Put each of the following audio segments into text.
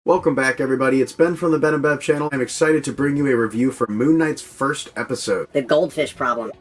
Welcome back, everybody. It's Ben from the Ben and Bev channel. I'm excited to bring you a review for Moon Knight's first episode. The goldfish problem.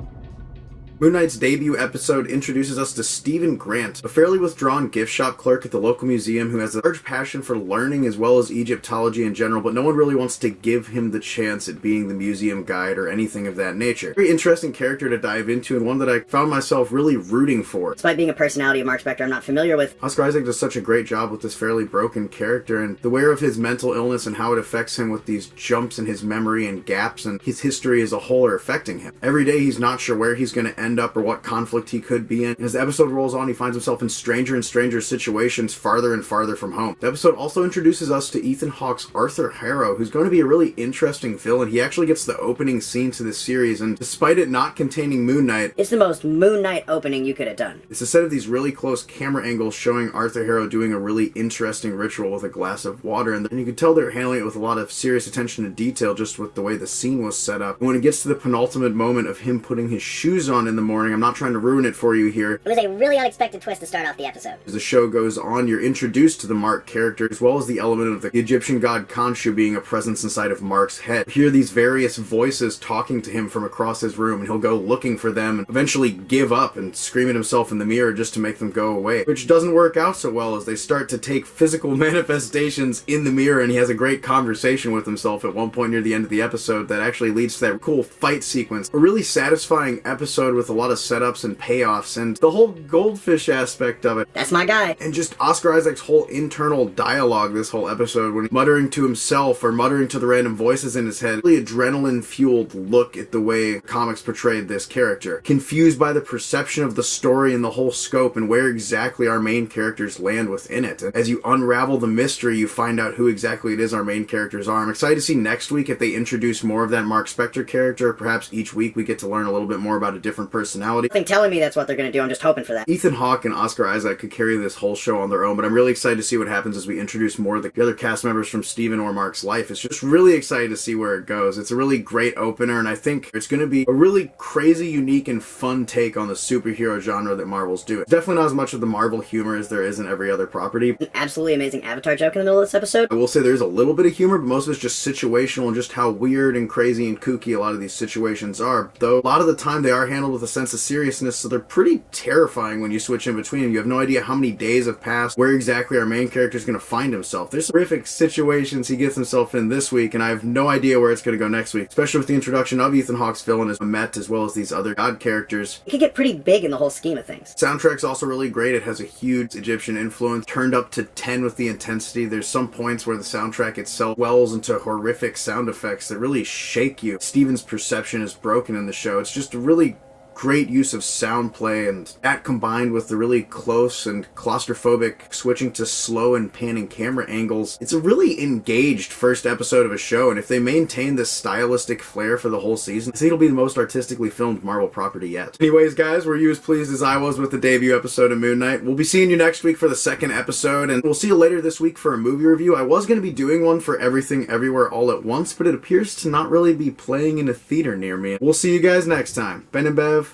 Moon Knight's debut episode introduces us to Stephen Grant, a fairly withdrawn gift shop clerk at the local museum who has a large passion for learning as well as Egyptology in general, but no one really wants to give him the chance at being the museum guide or anything of that nature. Very interesting character to dive into, and one that I found myself really rooting for. Despite being a personality of Marc Spector I'm not familiar with. Oscar Isaac does such a great job with this fairly broken character, and aware of his mental illness and how it affects him with these jumps in his memory and gaps, and his history as a whole are affecting him. Every day he's not sure where he's going to end up or what conflict he could be in. And as the episode rolls on, he finds himself in stranger and stranger situations farther and farther from home. The episode also introduces us to Ethan Hawke's Arthur Harrow, who's going to be a really interesting villain. He actually gets the opening scene to this series, and despite it not containing Moon Knight, it's the most Moon Knight opening you could have done. It's a set of these really close camera angles showing Arthur Harrow doing a really interesting ritual with a glass of water, and you can tell they're handling it with a lot of serious attention to detail just with the way the scene was set up. And when it gets to the penultimate moment of him putting his shoes on in the morning, I'm not trying to ruin it for you here. It was a really unexpected twist to start off the episode. As the show goes on, you're introduced to the Marc character, as well as the element of the Egyptian god Khonshu being a presence inside of Marc's head. You hear these various voices talking to him from across his room, and he'll go looking for them and eventually give up and scream at himself in the mirror just to make them go away, which doesn't work out so well as they start to take physical manifestations in the mirror, and he has a great conversation with himself at one point near the end of the episode that actually leads to that cool fight sequence. A really satisfying episode with a lot of setups and payoffs, and the whole goldfish aspect of it. That's my guy. And just Oscar Isaac's whole internal dialogue this whole episode, when he's muttering to himself or muttering to the random voices in his head. Really adrenaline-fueled look at the way comics portrayed this character. Confused by the perception of the story and the whole scope and where exactly our main characters land within it. And as you unravel the mystery, you find out who exactly it is our main characters are. I'm excited to see next week if they introduce more of that Marc Spector character. Perhaps each week we get to learn a little bit more about a different personality. I think telling me that's what they're going to do. I'm just hoping for that. Ethan Hawke and Oscar Isaac could carry this whole show on their own, but I'm really excited to see what happens as we introduce more of the other cast members from Stephen or Marc's life. It's just really excited to see where it goes. It's a really great opener, and I think it's going to be a really crazy, unique, and fun take on the superhero genre that Marvel's doing. It's definitely not as much of the Marvel humor as there is in every other property. An absolutely amazing Avatar joke in the middle of this episode. I will say there's a little bit of humor, but most of it's just situational and just how weird and crazy and kooky a lot of these situations are. Though a lot of the time they are handled with a sense of seriousness, so they're pretty terrifying when you switch in between them. You have no idea how many days have passed, where exactly our main character is going to find himself. There's some horrific situations he gets himself in this week, and I have no idea where it's going to go next week, especially with the introduction of Ethan Hawke's villain as Met, as well as these other god characters. It could get pretty big in the whole scheme of things. Soundtrack's also really great. It has a huge Egyptian influence, turned up to 10 with the intensity. There's some points where the soundtrack itself wells into horrific sound effects that really shake you. Steven's perception is broken in the show. It's just a really great use of sound play, and that combined with the really close and claustrophobic switching to slow and panning camera angles, it's a really engaged first episode of a show, and if they maintain this stylistic flair for the whole season, I think it'll be the most artistically filmed Marvel property yet. Anyways, guys, were you as pleased as I was with the debut episode of Moon Knight? We'll be seeing you next week for the second episode, and we'll see you later this week for a movie review. I was going to be doing one for Everything Everywhere All at Once, but it appears to not really be playing in a theater near me. We'll see you guys next time. Ben and Bev,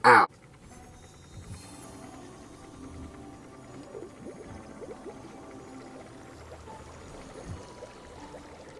out.